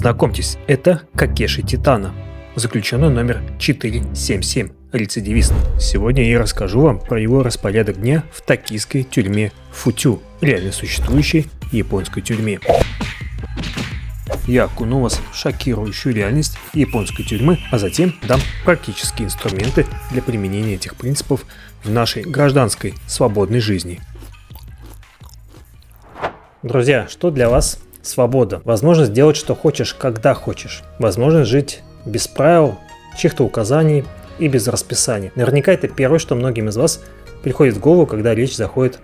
Знакомьтесь, это Какеши Титана, заключенный номер 477, рецидивист. Сегодня я расскажу вам про его распорядок дня в токийской тюрьме Футю, реально существующей японской тюрьме. Я окуну вас в шокирующую реальность японской тюрьмы, а затем дам практические инструменты для применения этих принципов в нашей гражданской свободной жизни. Друзья, что для вас свобода? Возможность делать, что хочешь, когда хочешь. Возможность жить без правил, чьих-то указаний и без расписания. Наверняка это первое, что многим из вас приходит в голову, когда речь заходит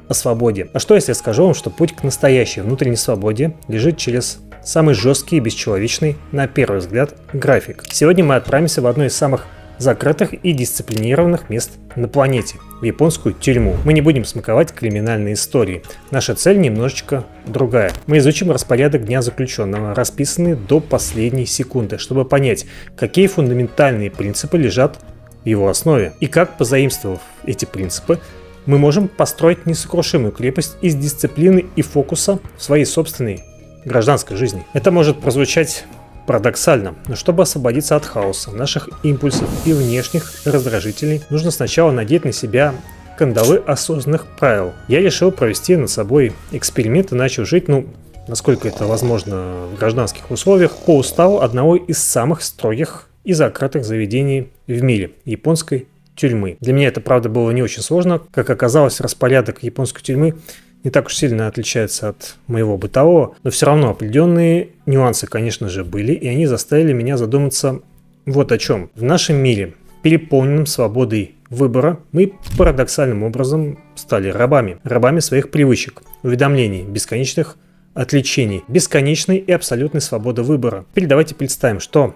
о свободе. А что если я скажу вам, что путь к настоящей внутренней свободе лежит через самый жесткий и бесчеловечный, на первый взгляд, график? Сегодня мы отправимся в одно из самых закрытых и дисциплинированных мест на планете, в японскую тюрьму. Мы не будем смаковать криминальные истории. Наша цель немножечко другая. Мы изучим распорядок дня заключенного, расписанный до последней секунды, чтобы понять, какие фундаментальные принципы лежат в его основе и как, позаимствовав эти принципы, мы можем построить несокрушимую крепость из дисциплины и фокуса в своей собственной гражданской жизни. Это может прозвучать парадоксально, но чтобы освободиться от хаоса, наших импульсов и внешних раздражителей, нужно сначала надеть на себя кандалы осознанных правил. Я решил провести над собой эксперимент и начал жить, насколько это возможно в гражданских условиях, по уставу одного из самых строгих и закрытых заведений в мире – японской тюрьмы. Для меня это, правда, было не очень сложно. Как оказалось, распорядок японской тюрьмы не так уж сильно отличается от моего бытового, но все равно определенные нюансы, конечно же, были, и они заставили меня задуматься вот о чем. В нашем мире, переполненном свободой выбора, мы парадоксальным образом стали рабами своих привычек, уведомлений, бесконечных отвлечений, бесконечной и абсолютной свободы выбора. Теперь давайте представим, что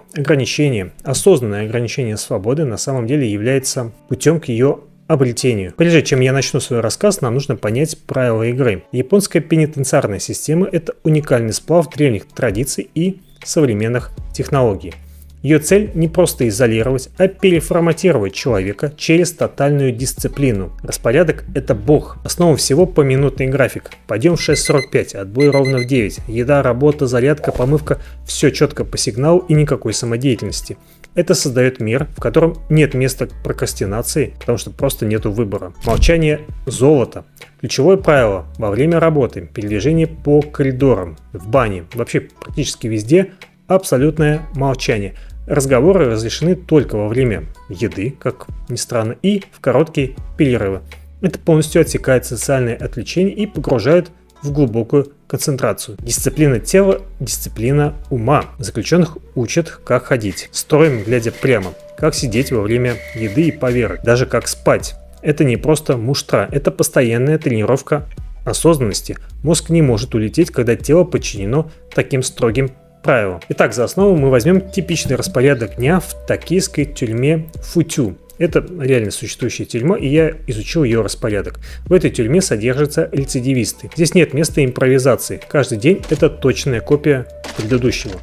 осознанное ограничение свободы на самом деле является путем к ее обретению. Прежде чем я начну свой рассказ, нам нужно понять правила игры. Японская пенитенциарная система – это уникальный сплав древних традиций и современных технологий. Ее цель не просто изолировать, а переформатировать человека через тотальную дисциплину. Распорядок – это бог. Основа всего – поминутный график. Пойдем в 6:45, отбой ровно в 9. Еда, работа, зарядка, помывка – все четко по сигналу и никакой самодеятельности. Это создает мир, в котором нет места прокрастинации, потому что просто нету выбора. Молчание – золото. Ключевое правило во время работы, передвижение по коридорам, в бане, вообще практически везде – абсолютное молчание. Разговоры разрешены только во время еды, как ни странно, и в короткие перерывы. Это полностью отсекает социальные отвлечения и погружает в глубокую концентрацию. Дисциплина тела, дисциплина ума. Заключенных учат, как ходить, строем глядя прямо, как сидеть во время еды и поверок, даже как спать. Это не просто муштра, это постоянная тренировка осознанности. Мозг не может улететь, когда тело подчинено таким строгим правилам. Итак, за основу мы возьмем типичный распорядок дня в токийской тюрьме Футю. Это реально существующая тюрьма, и я изучил ее распорядок. В этой тюрьме содержатся рецидивисты. Здесь нет места импровизации. Каждый день это точная копия предыдущего.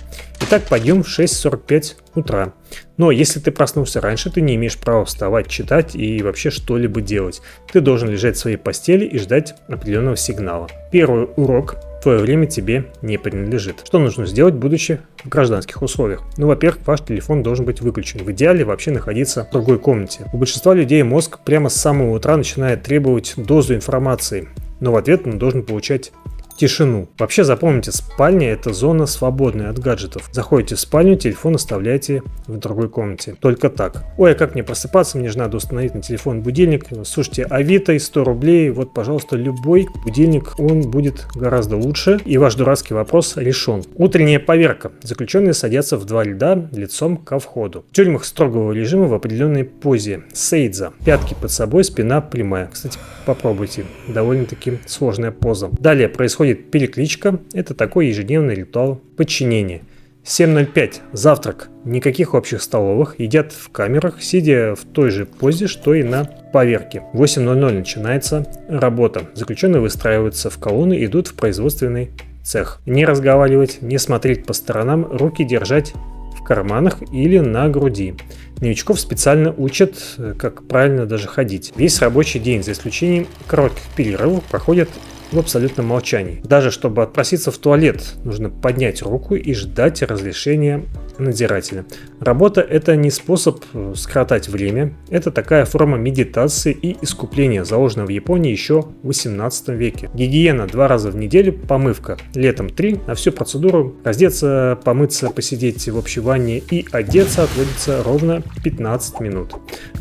Итак, пойдем в 6:45 утра. Но если ты проснулся раньше, ты не имеешь права вставать, читать и вообще что-либо делать. Ты должен лежать в своей постели и ждать определенного сигнала. Первый урок. Твое время тебе не принадлежит. Что нужно сделать, будучи в гражданских условиях? Во-первых, ваш телефон должен быть выключен. В идеале вообще находиться в другой комнате. У большинства людей мозг прямо с самого утра начинает требовать дозу информации, но в ответ он должен получать тишину. Вообще запомните, спальня – это зона, свободная от гаджетов. Заходите в спальню, телефон оставляйте в другой комнате. Только так. Ой, а как мне просыпаться? Мне же надо установить на телефон будильник. Слушайте, Авито, 100 рублей. Вот, пожалуйста, любой будильник, он будет гораздо лучше. И ваш дурацкий вопрос решен. Утренняя поверка. Заключенные садятся в 2 ряда лицом ко входу. В тюрьмах строгого режима в определенной позе. Сейдза. Пятки под собой, спина прямая. Кстати, попробуйте. Довольно-таки сложная поза. Далее происходит перекличка. Это такой ежедневный ритуал подчинения. 7:05. Завтрак. Никаких общих столовых. Едят в камерах, сидя в той же позе, что и на поверке. 8:00 начинается работа. Заключенные выстраиваются в колонны, идут в производственный цех. Не разговаривать, не смотреть по сторонам, руки держать в карманах или на груди. Новичков специально учат, как правильно даже ходить. Весь рабочий день, за исключением коротких перерывов, проходит в абсолютном молчании. Даже чтобы отпроситься в туалет, нужно поднять руку и ждать разрешения надзирателя. Работа – это не способ скоротать время, это такая форма медитации и искупления, заложенная в Японии еще в 18 веке. Гигиена 2 раза в неделю, помывка летом 3, на всю процедуру раздеться, помыться, посидеть в общей ванне и одеться отводится ровно 15 минут.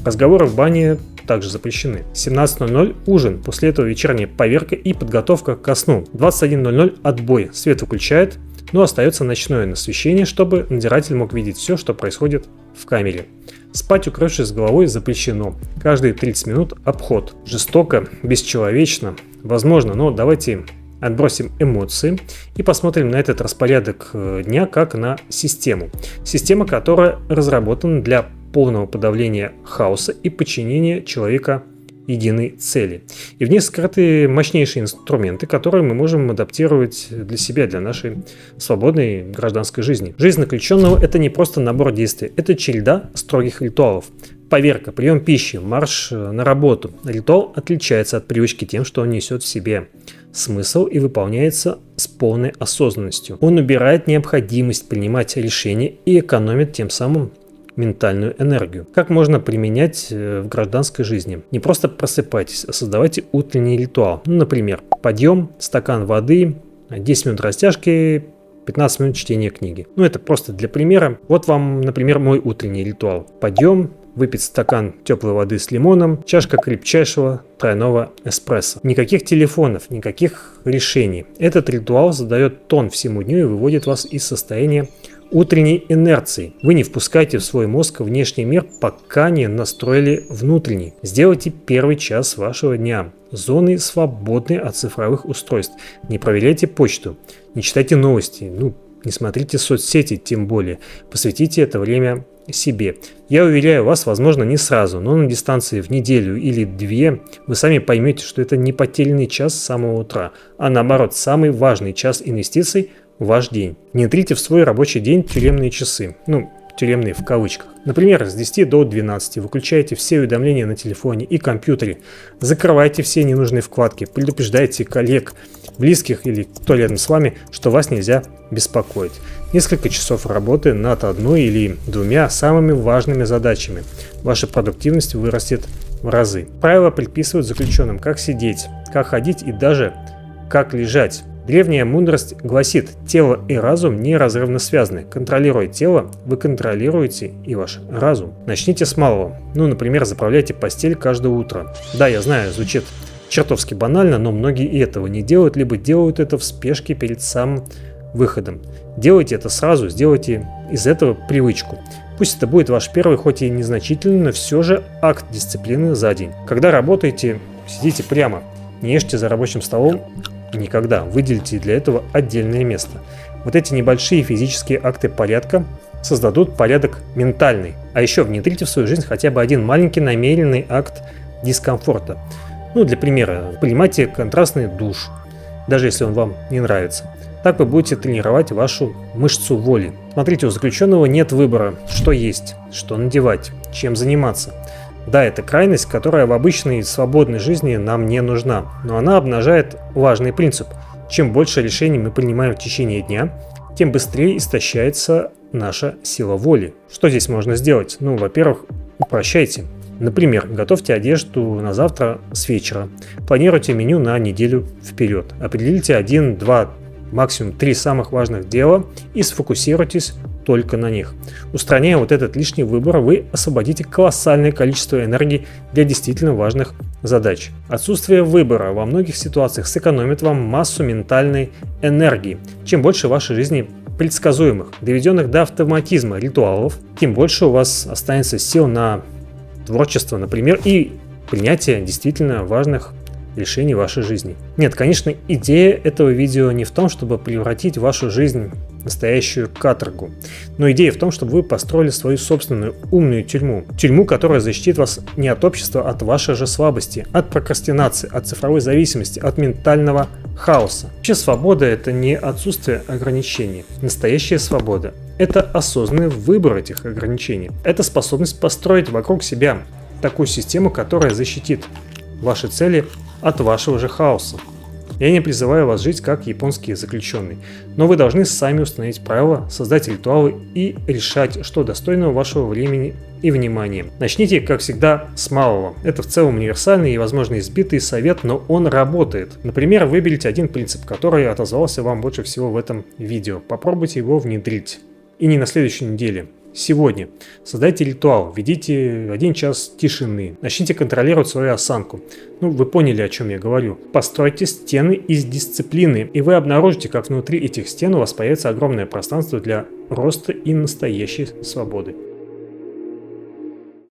Разговоры в бане также запрещены. 17:00 ужин, после этого вечерняя поверка и подготовка ко сну. 21:00 отбой, свет выключает, но остается ночное освещение, чтобы надзиратель мог видеть все, что происходит в камере. Спать, укрывшись головой, запрещено. Каждые 30 минут обход. Жестоко, бесчеловечно, возможно, но давайте отбросим эмоции и посмотрим на этот распорядок дня как на систему. Система, которая разработана для полного подавления хаоса и подчинения человека единой цели. И в ней скрыты мощнейшие инструменты, которые мы можем адаптировать для себя, для нашей свободной гражданской жизни. Жизнь заключенного – это не просто набор действий, это череда строгих ритуалов. Поверка, прием пищи, марш на работу. Ритуал отличается от привычки тем, что он несет в себе смысл и выполняется с полной осознанностью. Он убирает необходимость принимать решения и экономит тем самым ментальную энергию. Как можно применять в гражданской жизни? Не просто просыпайтесь, а создавайте утренний ритуал. Например, подъем, стакан воды, 10 минут растяжки, 15 минут чтения книги. Это просто для примера. Вот вам, например, мой утренний ритуал. Подъем, выпить стакан теплой воды с лимоном, чашка крепчайшего тройного эспрессо. Никаких телефонов, никаких решений. Этот ритуал задает тон всему дню и выводит вас из состояния утренней инерции. Вы не впускаете в свой мозг внешний мир, пока не настроили внутренний. Сделайте первый час вашего дня зоной, свободной от цифровых устройств. Не проверяйте почту, не читайте новости, не смотрите соцсети, тем более. Посвятите это время себе. Я уверяю вас, возможно, не сразу, но на дистанции в неделю или 2 вы сами поймете, что это не потерянный час с самого утра, а наоборот, самый важный час инвестиций в ваш день. Внедрите в свой рабочий день тюремные часы. Тюремные в кавычках. Например, с 10 до 12 выключайте все уведомления на телефоне и компьютере. Закрывайте все ненужные вкладки. Предупреждайте коллег, близких или кто рядом с вами, что вас нельзя беспокоить. Несколько часов работы над одной или 2 самыми важными задачами. Ваша продуктивность вырастет в разы. Правила предписывают заключенным, как сидеть, как ходить и даже как лежать. Древняя мудрость гласит: тело и разум неразрывно связаны. Контролируя тело, вы контролируете и ваш разум. Начните с малого. Например, заправляйте постель каждое утро. Да, я знаю, звучит чертовски банально, но многие и этого не делают, либо делают это в спешке перед самым выходом. Делайте это сразу, сделайте из этого привычку. Пусть это будет ваш первый, хоть и незначительный, но все же акт дисциплины за день. Когда работаете, сидите прямо, не ешьте за рабочим столом. Никогда. Выделите для этого отдельное место. Вот эти небольшие физические акты порядка создадут порядок ментальный. А еще внедрите в свою жизнь хотя бы один маленький намеренный акт дискомфорта. Для примера, принимайте контрастный душ, даже если он вам не нравится. Так вы будете тренировать вашу мышцу воли. Смотрите, у заключенного нет выбора, что есть, что надевать, чем заниматься. Да, это крайность, которая в обычной свободной жизни нам не нужна, но она обнажает важный принцип. Чем больше решений мы принимаем в течение дня, тем быстрее истощается наша сила воли. Что здесь можно сделать? Во-первых, упрощайте. Например, готовьте одежду на завтра с вечера. Планируйте меню на неделю вперед. Определите 1, 2, максимум 3 самых важных дела и сфокусируйтесь только на них. Устраняя вот этот лишний выбор, вы освободите колоссальное количество энергии для действительно важных задач. Отсутствие выбора во многих ситуациях сэкономит вам массу ментальной энергии. Чем больше в вашей жизни предсказуемых, доведенных до автоматизма ритуалов, тем больше у вас останется сил на творчество, например, и принятие действительно важных решений вашей жизни. Нет, конечно, идея этого видео не в том, чтобы превратить вашу жизнь в настоящую каторгу, но идея в том, чтобы вы построили свою собственную умную тюрьму. Тюрьму, которая защитит вас не от общества, а от вашей же слабости, от прокрастинации, от цифровой зависимости, от ментального хаоса. Вообще свобода – это не отсутствие ограничений. Настоящая свобода – это осознанный выбор этих ограничений. Это способность построить вокруг себя такую систему, которая защитит ваши цели от вашего же хаоса. Я не призываю вас жить как японские заключенные, но вы должны сами установить правила, создать ритуалы и решать, что достойно вашего времени и внимания. Начните, как всегда, с малого. Это в целом универсальный и, возможно, избитый совет, но он работает. Например, выберите один принцип, который отозвался вам больше всего в этом видео. Попробуйте его внедрить. И не на следующей неделе. Сегодня. Создайте ритуал, введите 1 час тишины, начните контролировать свою осанку. Вы поняли, о чем я говорю. Постройте стены из дисциплины, и вы обнаружите, как внутри этих стен у вас появится огромное пространство для роста и настоящей свободы.